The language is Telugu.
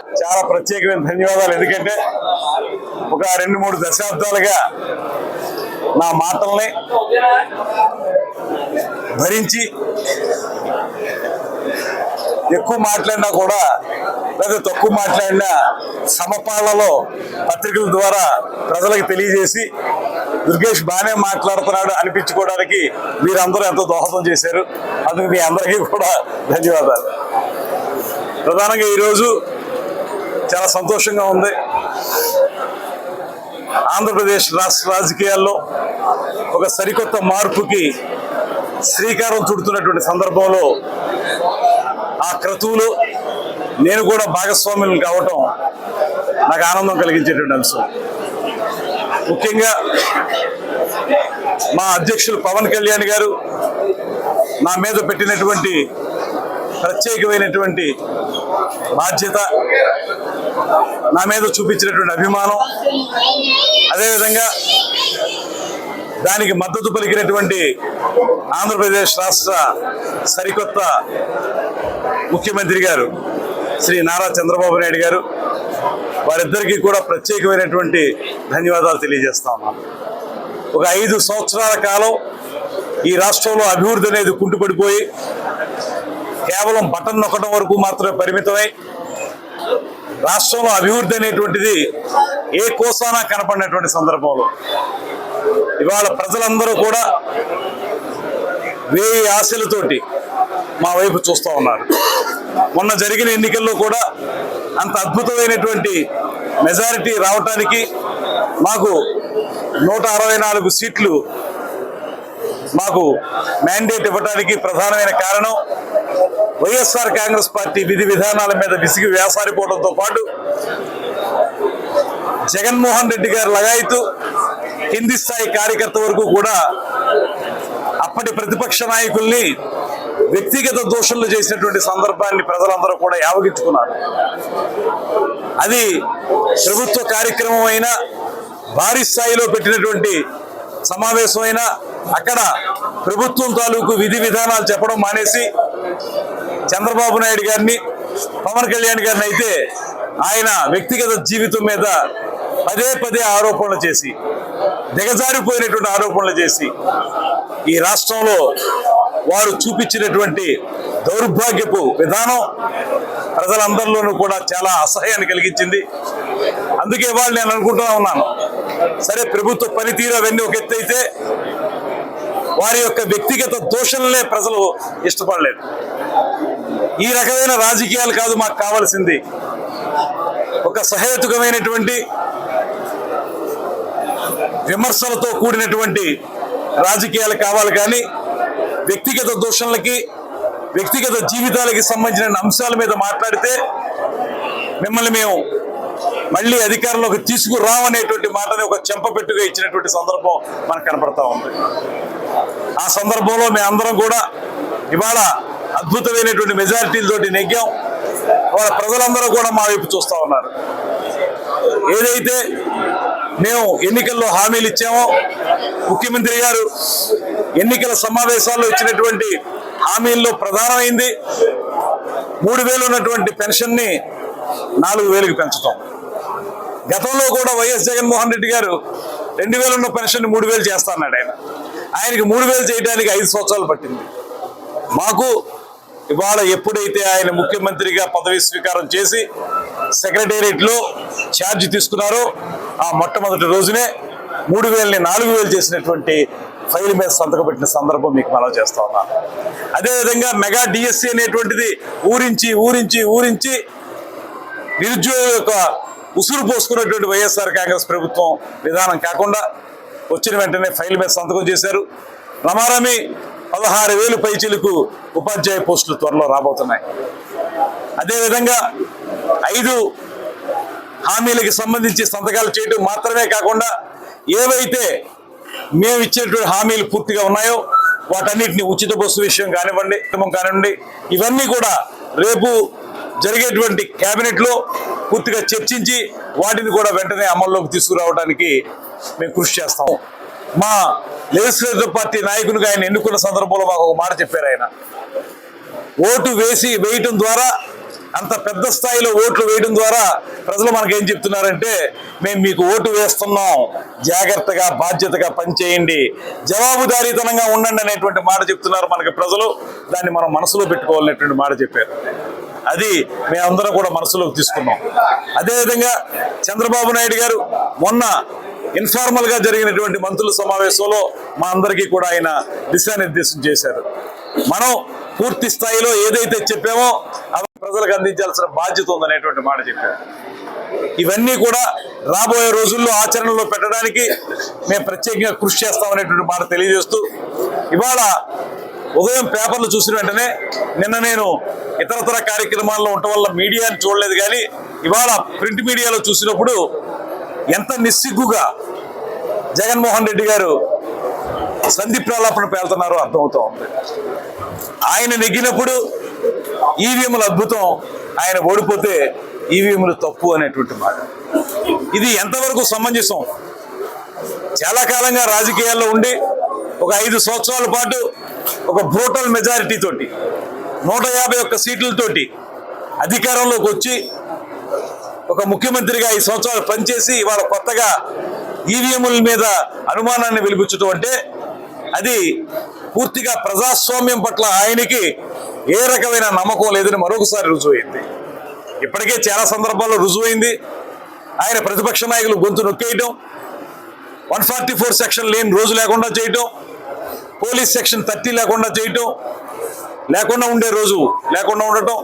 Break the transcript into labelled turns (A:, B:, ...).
A: చాలా ప్రత్యేకమైన ధన్యవాదాలు. ఎందుకంటే ఒక 2-3 దశాబ్దాలుగా నా మాటల్ని భరించి ఎక్కువ మాట్లాడినా కూడా లేదా తక్కువ మాట్లాడినా సమపాళ్లలో పత్రికల ద్వారా ప్రజలకు తెలియజేసి దుర్గేష్ బాగానే మాట్లాడుతున్నాడు అనిపించుకోవడానికి మీరందరూ ఎంతో దోహదం చేశారు. అందుకు మీ అందరికీ కూడా ధన్యవాదాలు. ప్రధానంగా ఈరోజు చాలా సంతోషంగా ఉంది. ఆంధ్రప్రదేశ్ రాష్ట్ర రాజకీయాల్లో ఒక సరికొత్త మార్పుకి శ్రీకారం చుడుతున్నటువంటి సందర్భంలో ఆ క్రతువులో నేను కూడా భాగస్వామ్యం కావటం నాకు ఆనందం కలిగించేటువంటి అంశం. ముఖ్యంగా మా అధ్యక్షులు పవన్ కళ్యాణ్ గారు నా మీద పెట్టినటువంటి ప్రత్యేకమైనటువంటి బాధ్యత, నా మీద చూపించినటువంటి అభిమానం, అదేవిధంగా దానికి మద్దతు పలికినటువంటి ఆంధ్రప్రదేశ్ రాష్ట్ర సరికొత్త ముఖ్యమంత్రి గారు శ్రీ నారా చంద్రబాబు నాయుడు గారు, వారిద్దరికీ కూడా ప్రత్యేకమైనటువంటి ధన్యవాదాలు తెలియజేస్తా ఉన్నాను. ఒక 5 సంవత్సరాల కాలం ఈ రాష్ట్రంలో అభివృద్ధి అనేది కుంటుపడిపోయి కేవలం బటన్ నొక్కడం వరకు మాత్రమే పరిమితమై రాష్ట్రంలో అభివృద్ధి అనేటువంటిది ఏ కోసానా కనపడినటువంటి సందర్భంలో ఇవాళ ప్రజలందరూ కూడా 1000 ఆశలతోటి మా వైపు చూస్తూ ఉన్నారు. మొన్న జరిగిన ఎన్నికల్లో కూడా అంత అద్భుతమైనటువంటి మెజారిటీ రావటానికి మాకు 164 సీట్లు మాకు మ్యాండేట్ ఇవ్వడానికి ప్రధానమైన కారణం వైఎస్ఆర్ కాంగ్రెస్ పార్టీ విధి విధానాల మీద విసిగి వేసారిపోవడంతో పాటు జగన్మోహన్ రెడ్డి గారు లగాయతూ కింది స్థాయి కార్యకర్త వరకు కూడా అప్పటి ప్రతిపక్ష నాయకుల్ని వ్యక్తిగత దోషులు చేసినటువంటి సందర్భాన్ని ప్రజలందరూ కూడా యావగించుకున్నారు. అది ప్రభుత్వ కార్యక్రమం అయినా, భారీ స్థాయిలో పెట్టినటువంటి సమావేశం అయినా అక్కడ ప్రభుత్వం తాలూకు విధి విధానాలు చెప్పడం మానేసి చంద్రబాబు నాయుడు గారిని, పవన్ కళ్యాణ్ గారిని అయితే ఆయన వ్యక్తిగత జీవితం మీద పదే ఆరోపణలు చేసి, దిగజారిపోయినటువంటి ఆరోపణలు చేసి ఈ రాష్ట్రంలో వారు చూపించినటువంటి దౌర్భాగ్యపు విధానం ప్రజలందరిలోనూ కూడా చాలా అసహ్యాన్ని కలిగించింది. అందుకే వాళ్ళు నేను అనుకుంటూ ఉన్నాను, సరే ప్రభుత్వ పనితీరు అవన్నీ ఒక ఎత్తు అయితే వారి యొక్క వ్యక్తిగత దోషణలే ప్రజలు ఇష్టపడలేదు. ఈ రకమైన రాజకీయాలు కాదు మాకు కావాల్సింది. ఒక సహేతుకమైనటువంటి విమర్శలతో కూడినటువంటి రాజకీయాలు కావాలి. కానీ వ్యక్తిగత దోషణలకి, వ్యక్తిగత జీవితాలకి సంబంధించిన అంశాల మీద మాట్లాడితే మిమ్మల్ని మేము మళ్ళీ అధికారంలోకి తీసుకురామనేటువంటి మాటని ఒక చెంపపెట్టుగా ఇచ్చినటువంటి సందర్భం మనకు కనపడతా ఉంది. ఆ సందర్భంలో మేమందరం కూడా ఇవాళ అద్భుతమైనటువంటి మెజారిటీలతోటి నెగ్గాం. వాళ్ళ ప్రజలందరూ కూడా మా వైపు చూస్తూ ఉన్నారు. ఏదైతే మేము ఎన్నికల్లో హామీలు ఇచ్చామో, ముఖ్యమంత్రి గారు ఎన్నికల సమావేశాల్లో ఇచ్చినటువంటి హామీల్లో ప్రధానమైంది 3000 ఉన్నటువంటి పెన్షన్ని 4000కి పెంచడం. గతంలో కూడా వైఎస్ జగన్మోహన్ రెడ్డి గారు 2000 ఉన్న పెన్షన్ 3000 చేస్తా అన్నాడు. ఆయనకి 3000 చేయడానికి 5 సంవత్సరాలు పట్టింది. మాకు ఇవాళ ఎప్పుడైతే ఆయన ముఖ్యమంత్రిగా పదవి స్వీకారం చేసి సెక్రటేరియట్లో ఛార్జ్ తీసుకున్నారో ఆ మొట్టమొదటి రోజునే 3000ని 4000 చేసినటువంటి ఫైల్ మీద సంతకం పెట్టిన సందర్భం మీకు మనం చేస్తా ఉన్నాను. అదేవిధంగా మెగా డిఎస్సి అనేటువంటిది ఊరించి నిరుద్యోగ యొక్క ఉసురు పోసుకున్నటువంటి వైఎస్ఆర్ కాంగ్రెస్ ప్రభుత్వం విధానం కాకుండా వచ్చిన వెంటనే ఫైల్ మీద సంతకం చేశారు. రమారమి 16,000 పైచీలకు ఉపాధ్యాయ పోస్టులు త్వరలో రాబోతున్నాయి. అదేవిధంగా 5 హామీలకి సంబంధించి సంతకాలు చేయడం మాత్రమే కాకుండా ఏవైతే మేము ఇచ్చేటువంటి హామీలు పూర్తిగా ఉన్నాయో వాటన్నిటిని ఉచిత బస్సు విషయం కానివ్వండి ఇవన్నీ కూడా రేపు జరిగేటువంటి కేబినెట్లో పూర్తిగా చర్చించి వాటిని కూడా వెంటనే అమల్లోకి తీసుకురావడానికి మేము కృషి చేస్తాము. మా లెజిస్లేటివ్ పార్టీ నాయకునిగా ఆయన ఎన్నుకున్న సందర్భంలో మాకు ఒక మాట చెప్పారు. ఆయన ఓటు వేయటం ద్వారా అంత పెద్ద స్థాయిలో ఓట్లు వేయడం ద్వారా ప్రజలు మనకేం చెప్తున్నారంటే, మేము మీకు ఓటు వేస్తున్నాం, జాగ్రత్తగా బాధ్యతగా పనిచేయండి, జవాబుదారీతనంగా ఉండండి అనేటువంటి మాట చెప్తున్నారు మనకి ప్రజలు. దాన్ని మనం మనసులో పెట్టుకోవాలనేటువంటి మాట చెప్పారు. అది మేమందరం కూడా మనసులోకి తీసుకున్నాం. అదేవిధంగా చంద్రబాబు నాయుడు గారు మొన్న ఇన్ఫార్మల్ గా జరిగినటువంటి మంత్రుల సమావేశంలో మా అందరికీ కూడా ఆయన దిశానిర్దేశం చేశారు. మనం పూర్తి స్థాయిలో ఏదైతే చెప్పామో అవి ప్రజలకు అందించాల్సిన బాధ్యత ఉందనేటువంటి మాట చెప్పారు. ఇవన్నీ కూడా రాబోయే రోజుల్లో ఆచరణలో పెట్టడానికి మేము ప్రత్యేకంగా కృషి చేస్తామనేటువంటి మాట తెలియజేస్తూ, ఇవాళ ఉదయం పేపర్లు చూసిన వెంటనే, నిన్న నేను ఇతరతర కార్యక్రమాల్లో ఉండటం వల్ల మీడియాని చూడలేదు, కానీ ఇవాళ ప్రింట్ మీడియాలో చూసినప్పుడు ఎంత నిస్సిగ్గుగా జగన్మోహన్ రెడ్డి గారు సంధి ప్రలాపన పేలుతున్నారో అర్థమవుతా ఉంది. ఆయన నెగ్గినప్పుడు ఈవీఎంలు అద్భుతం, ఆయన ఓడిపోతే ఈవీఎంలు తప్పు అనేటువంటి మాట. ఇది ఎంతవరకు సమంజసం? చాలా కాలంగా రాజకీయాల్లో ఉండి ఒక 5 సంవత్సరాల పాటు ఒక బ్రూటల్ మెజారిటీ తోటి 151 సీట్లతోటి అధికారంలోకి వచ్చి ఒక ముఖ్యమంత్రిగా 5 సంవత్సరాలు పనిచేసి ఇవాళ కొత్తగా ఈవీఎంల మీద అనుమానాన్ని వెలిబుచ్చడం అంటే అది పూర్తిగా ప్రజాస్వామ్యం పట్ల ఆయనకి ఏ రకమైన నమ్మకం లేదని మరొకసారి రుజువైంది. ఇప్పటికే చాలా సందర్భాల్లో రుజువైంది. ఆయన ప్రతిపక్ష నాయకులు గొంతు నొక్కేయటం, 144 సెక్షన్ లేని రోజు లేకుండా చేయటం, పోలీస్ సెక్షన్ 30 లేకుండా చేయటం, లేకుండా ఉండే రోజు లేకుండా ఉండటం,